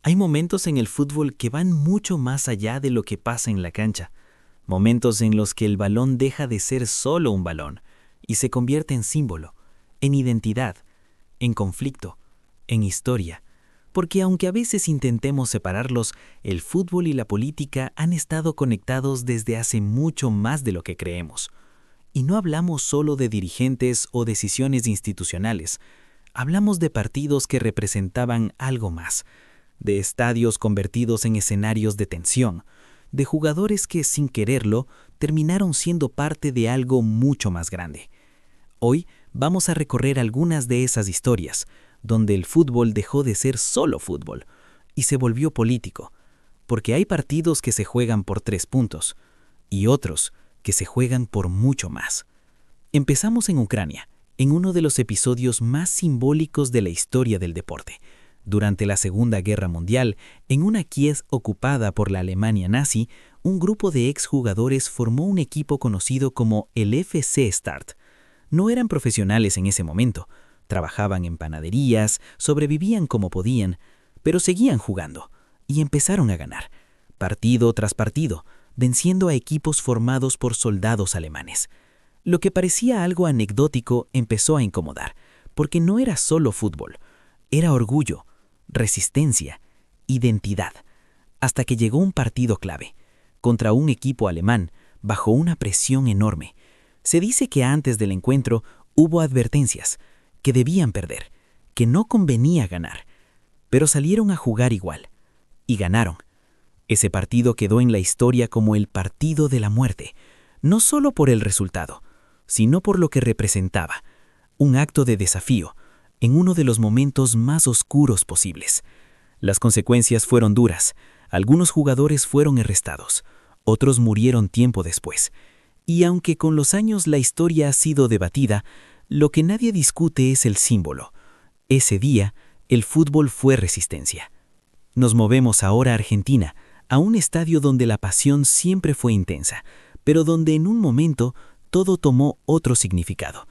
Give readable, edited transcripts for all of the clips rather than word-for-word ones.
Hay momentos en el fútbol que van mucho más allá de lo que pasa en la cancha. Momentos en los que el balón deja de ser solo un balón y se convierte en símbolo, en identidad, en conflicto, en historia. Porque aunque a veces intentemos separarlos, el fútbol y la política han estado conectados desde hace mucho más de lo que creemos. Y no hablamos solo de dirigentes o decisiones institucionales. Hablamos de partidos que representaban algo más, de estadios convertidos en escenarios de tensión, de jugadores que, sin quererlo, terminaron siendo parte de algo mucho más grande. Hoy vamos a recorrer algunas de esas historias, donde el fútbol dejó de ser solo fútbol y se volvió político, porque hay partidos que se juegan por 3 puntos y otros que se juegan por mucho más. Empezamos en Ucrania, en uno de los episodios más simbólicos de la historia del deporte. Durante la Segunda Guerra Mundial, en una Kiev ocupada por la Alemania nazi, un grupo de exjugadores formó un equipo conocido como el FC Start. No eran profesionales en ese momento, trabajaban en panaderías, sobrevivían como podían, pero seguían jugando y empezaron a ganar, partido tras partido, venciendo a equipos formados por soldados alemanes. Lo que parecía algo anecdótico empezó a incomodar, porque no era solo fútbol, era orgullo, resistencia, identidad, hasta que llegó un partido clave, contra un equipo alemán, bajo una presión enorme. Se dice que antes del encuentro hubo advertencias, que debían perder, que no convenía ganar, pero salieron a jugar igual, y ganaron. Ese partido quedó en la historia como el partido de la muerte, no solo por el resultado, sino por lo que representaba, un acto de desafío, en uno de los momentos más oscuros posibles. Las consecuencias fueron duras, algunos jugadores fueron arrestados, otros murieron tiempo después. Y aunque con los años la historia ha sido debatida, lo que nadie discute es el símbolo. Ese día, el fútbol fue resistencia. Nos movemos ahora a Argentina, a un estadio donde la pasión siempre fue intensa, pero donde en un momento todo tomó otro significado.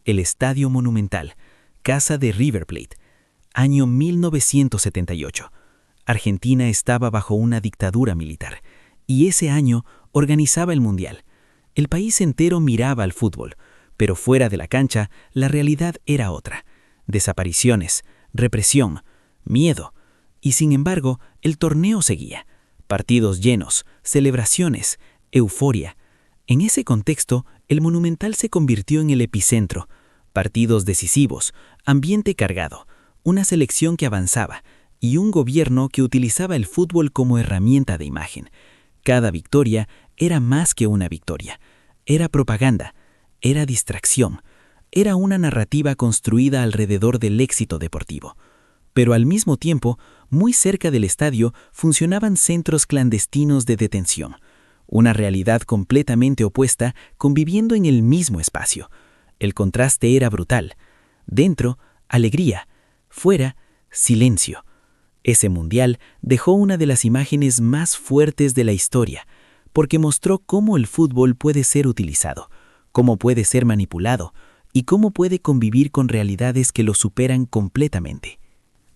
El Estadio Monumental, casa de River Plate, año 1978. Argentina estaba bajo una dictadura militar, y ese año organizaba el Mundial. El país entero miraba al fútbol, pero fuera de la cancha la realidad era otra. Desapariciones, represión, miedo, y sin embargo el torneo seguía. Partidos llenos, celebraciones, euforia. En ese contexto, el Monumental se convirtió en el epicentro. Partidos decisivos, ambiente cargado, una selección que avanzaba y un gobierno que utilizaba el fútbol como herramienta de imagen. Cada victoria era más que una victoria. Era propaganda, era distracción, era una narrativa construida alrededor del éxito deportivo. Pero al mismo tiempo, muy cerca del estadio funcionaban centros clandestinos de detención. Una realidad completamente opuesta conviviendo en el mismo espacio. El contraste era brutal. Dentro, alegría. Fuera, silencio. Ese mundial dejó una de las imágenes más fuertes de la historia, porque mostró cómo el fútbol puede ser utilizado, cómo puede ser manipulado y cómo puede convivir con realidades que lo superan completamente.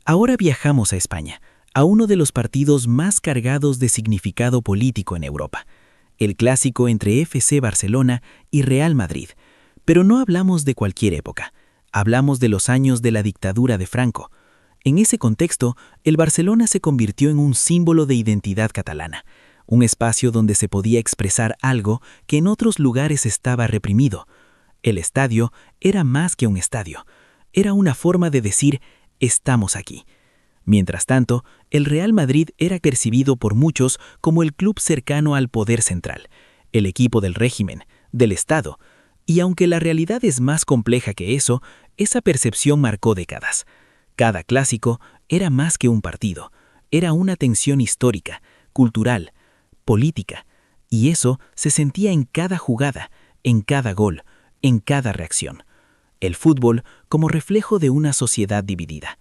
Ahora viajamos a España, a uno de los partidos más cargados de significado político en Europa, el clásico entre FC Barcelona y Real Madrid. Pero no hablamos de cualquier época, hablamos de los años de la dictadura de Franco. En ese contexto, el Barcelona se convirtió en un símbolo de identidad catalana, un espacio donde se podía expresar algo que en otros lugares estaba reprimido. El estadio era más que un estadio, era una forma de decir, estamos aquí. Mientras tanto, el Real Madrid era percibido por muchos como el club cercano al poder central, el equipo del régimen, del Estado. Y aunque la realidad es más compleja que eso, esa percepción marcó décadas. Cada clásico era más que un partido, era una tensión histórica, cultural, política, y eso se sentía en cada jugada, en cada gol, en cada reacción. El fútbol como reflejo de una sociedad dividida.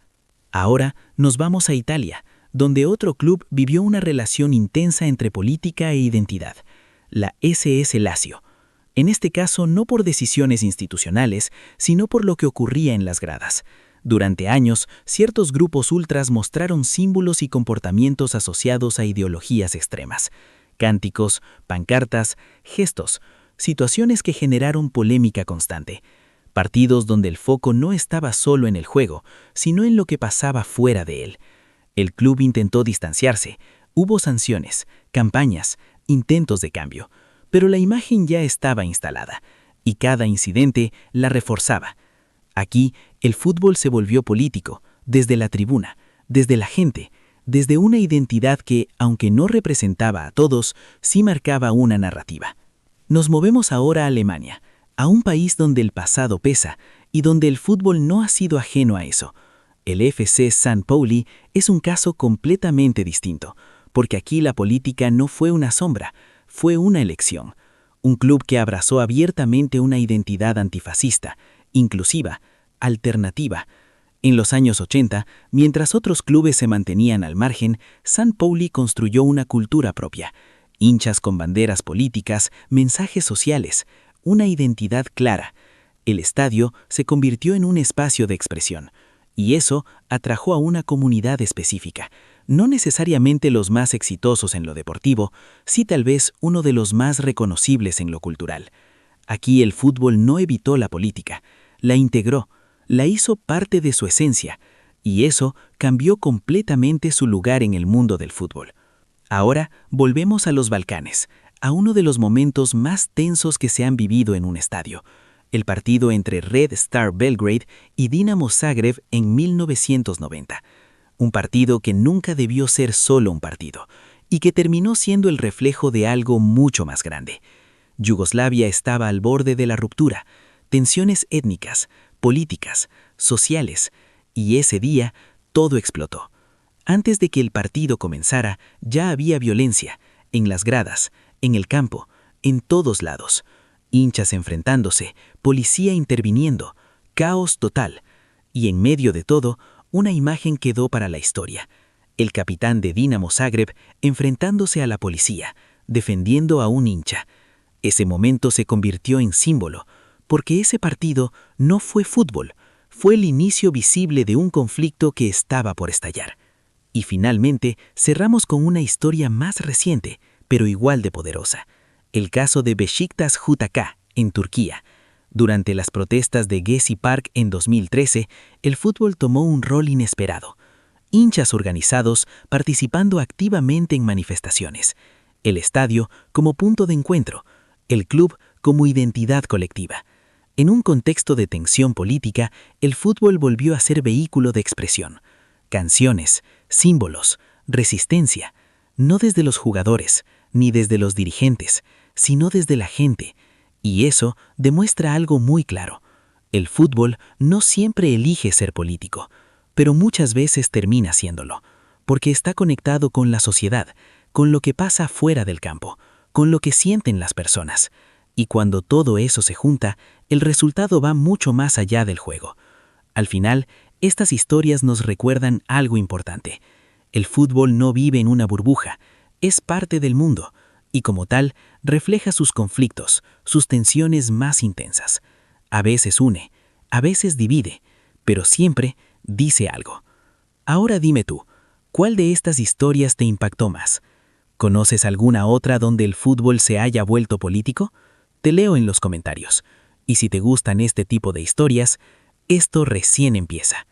Ahora nos vamos a Italia, donde otro club vivió una relación intensa entre política e identidad, la SS Lazio. En este caso no por decisiones institucionales, sino por lo que ocurría en las gradas. Durante años, ciertos grupos ultras mostraron símbolos y comportamientos asociados a ideologías extremas. Cánticos, pancartas, gestos, situaciones que generaron polémica constante. Partidos donde el foco no estaba solo en el juego, sino en lo que pasaba fuera de él. El club intentó distanciarse, hubo sanciones, campañas, intentos de cambio, pero la imagen ya estaba instalada, y cada incidente la reforzaba. Aquí, el fútbol se volvió político, desde la tribuna, desde la gente, desde una identidad que, aunque no representaba a todos, sí marcaba una narrativa. Nos movemos ahora a Alemania, a un país donde el pasado pesa y donde el fútbol no ha sido ajeno a eso. El FC St. Pauli es un caso completamente distinto, porque aquí la política no fue una sombra, fue una elección. Un club que abrazó abiertamente una identidad antifascista, inclusiva, alternativa. En los años 80, mientras otros clubes se mantenían al margen, St. Pauli construyó una cultura propia. Hinchas con banderas políticas, mensajes sociales, una identidad clara. El estadio se convirtió en un espacio de expresión, y eso atrajo a una comunidad específica. No necesariamente los más exitosos en lo deportivo, sí tal vez uno de los más reconocibles en lo cultural. Aquí el fútbol no evitó la política, la integró, la hizo parte de su esencia, y eso cambió completamente su lugar en el mundo del fútbol. Ahora volvemos a los Balcanes, a uno de los momentos más tensos que se han vivido en un estadio, el partido entre Red Star Belgrade y Dinamo Zagreb en 1990. Un partido que nunca debió ser solo un partido, y que terminó siendo el reflejo de algo mucho más grande. Yugoslavia estaba al borde de la ruptura, tensiones étnicas, políticas, sociales, y ese día todo explotó. Antes de que el partido comenzara, ya había violencia, en las gradas, en el campo, en todos lados. Hinchas enfrentándose, policía interviniendo, caos total. Y en medio de todo, una imagen quedó para la historia. El capitán de Dinamo Zagreb enfrentándose a la policía, defendiendo a un hincha. Ese momento se convirtió en símbolo, porque ese partido no fue fútbol, fue el inicio visible de un conflicto que estaba por estallar. Y finalmente cerramos con una historia más reciente, pero igual de poderosa. El caso de Beşiktaş JK, en Turquía. Durante las protestas de Gezi Park en 2013, el fútbol tomó un rol inesperado. Hinchas organizados participando activamente en manifestaciones. El estadio como punto de encuentro. El club como identidad colectiva. En un contexto de tensión política, el fútbol volvió a ser vehículo de expresión. Canciones, símbolos, resistencia, no desde los jugadores, ni desde los dirigentes, sino desde la gente. Y eso demuestra algo muy claro. El fútbol no siempre elige ser político, pero muchas veces termina siéndolo, porque está conectado con la sociedad, con lo que pasa fuera del campo, con lo que sienten las personas. Y cuando todo eso se junta, el resultado va mucho más allá del juego. Al final, estas historias nos recuerdan algo importante. El fútbol no vive en una burbuja, es parte del mundo, y como tal, refleja sus conflictos, sus tensiones más intensas. A veces une, a veces divide, pero siempre dice algo. Ahora dime tú, ¿cuál de estas historias te impactó más? ¿Conoces alguna otra donde el fútbol se haya vuelto político? Te leo en los comentarios. Y si te gustan este tipo de historias, esto recién empieza.